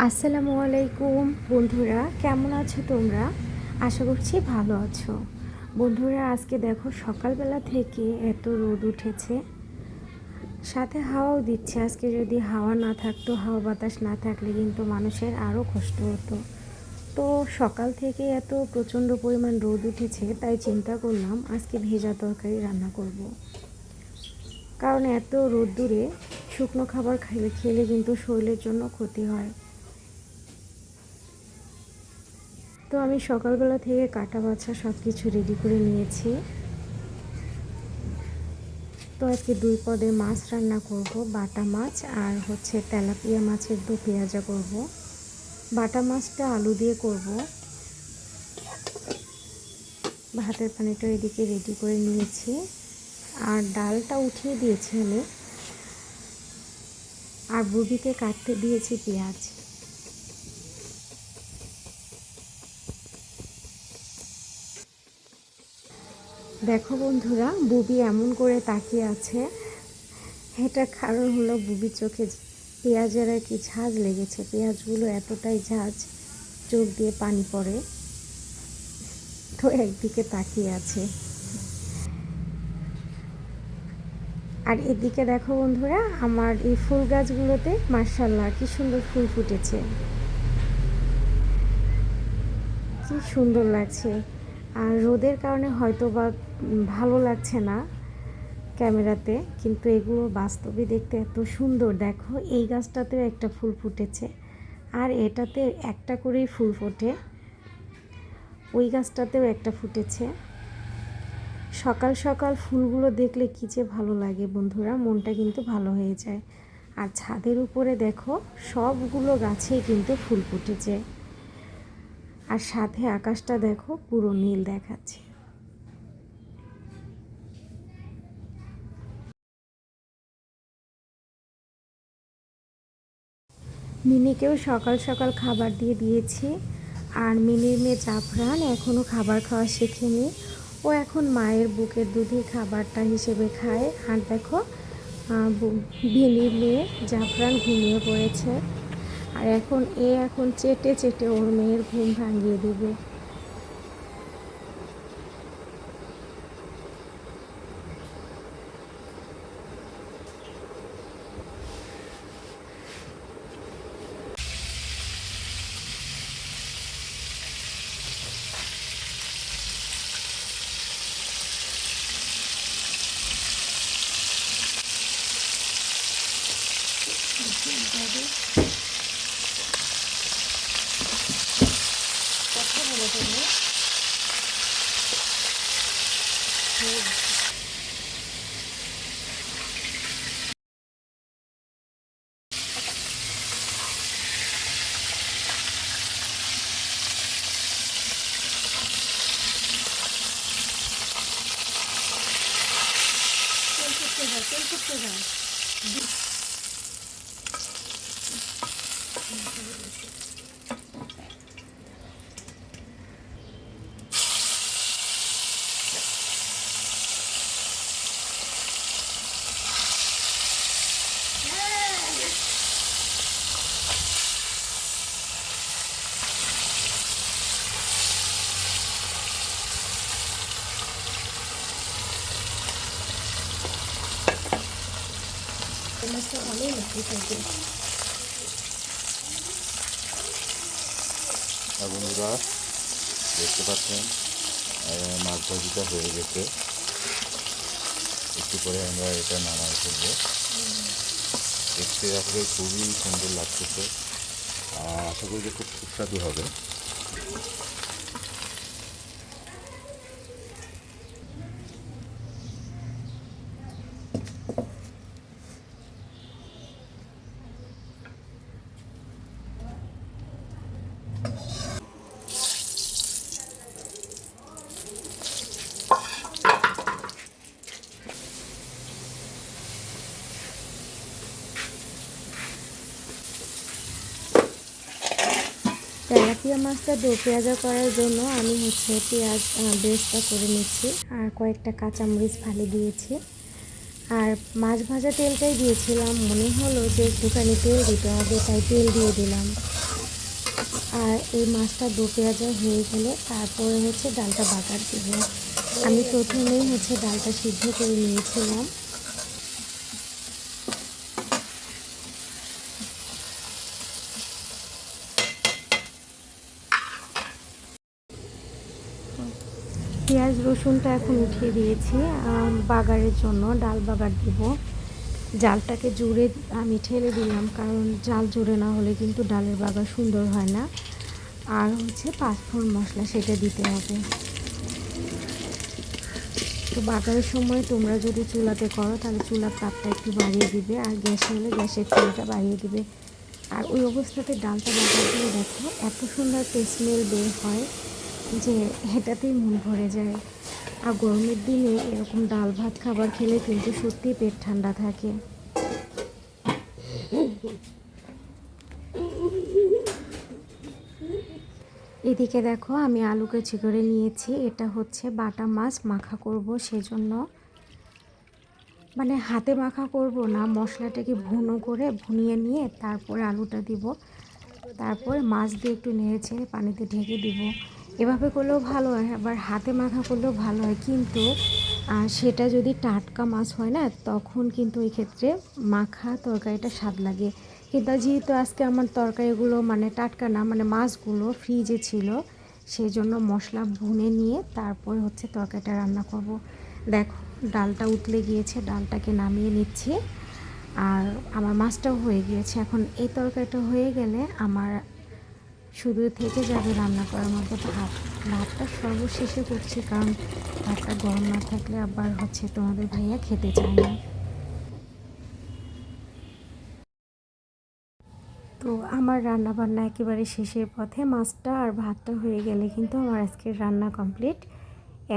আসসালামু আলাইকুম বন্ধুরা, কেমন আছো তোমরা? আশা করছি ভালো আছো। বন্ধুরা, আজকে দেখো সকালবেলা থেকে এত রোদ উঠেছে, সাথে হাওয়াও দিচ্ছে। আজকে যদি হাওয়া না থাকতো, হাওয়া বাতাস না থাকলে কিন্তু মানুষের আরও কষ্ট হতো। তো সকাল থেকে এত প্রচণ্ড পরিমাণ রোদ উঠেছে, তাই চিন্তা করলাম আজকে ভেজা তরকারি রান্না করব। কারণ এত রোদ্দুরে শুকনো খাবার খেলে কিন্তু শরীরের জন্য ক্ষতি হয়। তো আমি সকালবেলা থেকে কাটা বাছা সব কিছু রেডি করে নিয়েছি। তো আজকে দুই পদে মাছ রান্না করব, বাটা মাছ আর তেলাপিয়া মাছের দো পেঁয়াজা করব। বাটা মাছটা আলু দিয়ে করব। ভাতের পানিটা এদিকে রেডি করে নিয়েছি, আর ডালটা উঠিয়ে দিয়েছি আমি, আর বুবিকে কাটতে দিয়েছি পেঁয়াজ। দেখো বন্ধুরা, বুবি এমন করে তাকিয়ে আছে, এটা কারণ হলো বুবির চোখে পেঁয়াজের আর কি ঝাঁজ লেগেছে। পেঁয়াজগুলো এতটাই ঝাঁজ, চোখ দিয়ে পানি পড়ে, তো একদিকে তাকিয়ে আছে। আর এদিকে দেখো বন্ধুরা, আমার এই ফুল গাছগুলোতে মাশাআল্লাহ কি সুন্দর ফুল ফুটেছে, কি সুন্দর লাগছে। আর রোদের কারণে হয়তো বা ভালো লাগছে না ক্যামেরাতে, কিন্তু এগুলো বাস্তবে দেখতে এত সুন্দর। দেখো, এই গাছটাতেও একটা ফুল ফুটেছে, আর এটাতে একটা করেই ফুল ফোটে, ওই গাছটাতেও একটা ফুটেছে। সকাল সকাল ফুলগুলো দেখলে কী যে ভালো লাগে বন্ধুরা, মনটা কিন্তু ভালো হয়ে যায়। আর ছাদের উপরে দেখো সবগুলো গাছেই কিন্তু ফুল ফুটেছে, আর সাথে আকাশটা দেখো পুরো নীল দেখাচ্ছে। মিনিকেও সকাল সকাল খাবার দিয়ে দিয়েছি, আর মিনির মেয়ে জাফরান এখনও খাবার খাওয়া শেখেনি। ও এখন মায়ের বুকের দুধই খাবারটা হিসেবে খায়। আর দেখো, মিনির মেয়ে জাফরান ঘুমিয়ে পড়েছে, আর এখন চেটে চেটে ওর মেয়ের ঘুম ভাঙিয়ে দেবে। কথা বলো তুমি। তেল করতে যাও, তেল করতে যাও। মাছটা ভালোই লাগছে খাইতে। বন্ধুরা, দেখতে পাচ্ছেন মাছ ভাজিটা হয়ে গেছে। একটু পরে আমরা এটা নামাই ফেলবো। দেখতে আসলে খুবই সুন্দর লাগতেছে, আশা করি যে খুব সুস্বাদু হবে। তেলাপিয়া মাছটা দো পেঁয়াজা করার জন্য আমি পেঁয়াজ বেরেস্তা করে নিচ্ছি, আর কয়েকটা কাঁচামরিচ ফালি দিয়েছি। আর মাছ ভাজা তেলটাই দিয়েছিলাম, মনে হলো যে একটুখানি তেল দিতে হবে, তাই তেল দিয়ে দিলাম। আর এই মাছটা দো পেঁয়াজা হয়ে গেলে তারপরে হচ্ছে ডালটা বাগার দেব। আমি প্রথমেই হচ্ছে ডালটা সিদ্ধ করে নিয়েছিলাম। পেঁয়াজ রসুনটা এখন উঠিয়ে দিয়েছি বাগারের জন্য, ডাল বাগার দিব। জালটাকে জুড়ে আমি ঠেলে দিলাম, কারণ জাল জুড়ে না হলে কিন্তু ডালের বাগার সুন্দর হয় না। আর হচ্ছে পাঁচফোড়ন মশলা সেটা দিতে হবে। তো বাগারের সময় তোমরা যদি চুলাতে করো তাহলে চুলার তাপটা একটু বাড়িয়ে দিবে, আর গ্যাসে হলে গ্যাসের ফ্লেমটা বাড়িয়ে দিবে। আর ওই অবস্থাতে ডালটা বাগার দিয়ে দেখো এত সুন্দর একটা স্মেল বের হয় যে এটাতেই মন ভরে যায়। আর গরমের দিনে এরকম ডাল ভাত খাবার খেলে কিন্তু সত্যিই পেট ঠান্ডা থাকে। এদিকে দেখো আমি আলু কুচি করে নিয়েছি। এটা হচ্ছে বাটা মাছ মাখা করব, সেজন্য মানে হাতে মাখা করব না, মশলাটাকে ভুনো করে ভুনিয়ে নিয়ে তারপরে আলুটা দিব, তারপরে মাছ দিয়ে একটু নেড়ে ছেড়ে পানিতে ঢেকে দিব। এভাবে করলেও ভালো হয়, আবার হাতে মাখা করলেও ভালো হয়, কিন্তু সেটা যদি টাটকা মাছ হয় না তখন কিন্তু ওই ক্ষেত্রে মাখা তরকারিটা স্বাদ লাগে। কিন্তু যেহেতু আজকে আমার তরকারিগুলো মানে টাটকা না, মানে মাছগুলো ফ্রিজে ছিল, সেই জন্য মশলা ভুনে নিয়ে তারপর হচ্ছে তরকারিটা রান্না করব। দেখো ডালটা উতলে গিয়েছে, ডালটাকে নামিয়ে নিচ্ছি। আর আমার মাছটাও হয়ে গিয়েছে। এখন এই তরকারিটা হয়ে গেলে আমার শুধু থেকে যাবে রান্না করার মধ্যে ভাত। ভাতটা সর্বশেষে করছি, কারণ ভাতটা গরম না থাকলে আবার হচ্ছে তোমাদের ভাইয়া খেতে চায় না। তো আমার রান্না বান্না একেবারে শেষের পথে, মাছটা আর ভাতটা হয়ে গেলে কিন্তু আমার আজকের রান্না কমপ্লিট।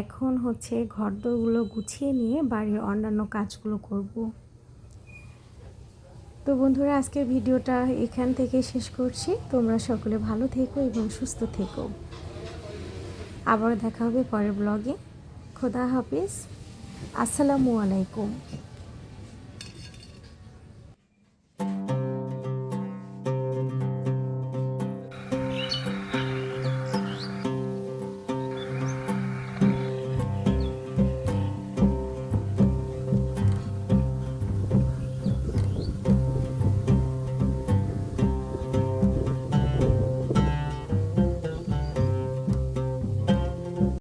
এখন হচ্ছে ঘরদোরগুলো গুছিয়ে নিয়ে বাড়ির অন্যান্য কাজগুলো করব। তো বন্ধুরা, আজকের ভিডিওটা এখান থেকে শেষ করছি। তোমরা সকলে ভালো থেকো এবং সুস্থ থেকো। আবার দেখা হবে পরের ব্লগে। খোদা হাফিজ। আসসালামু আলাইকুম।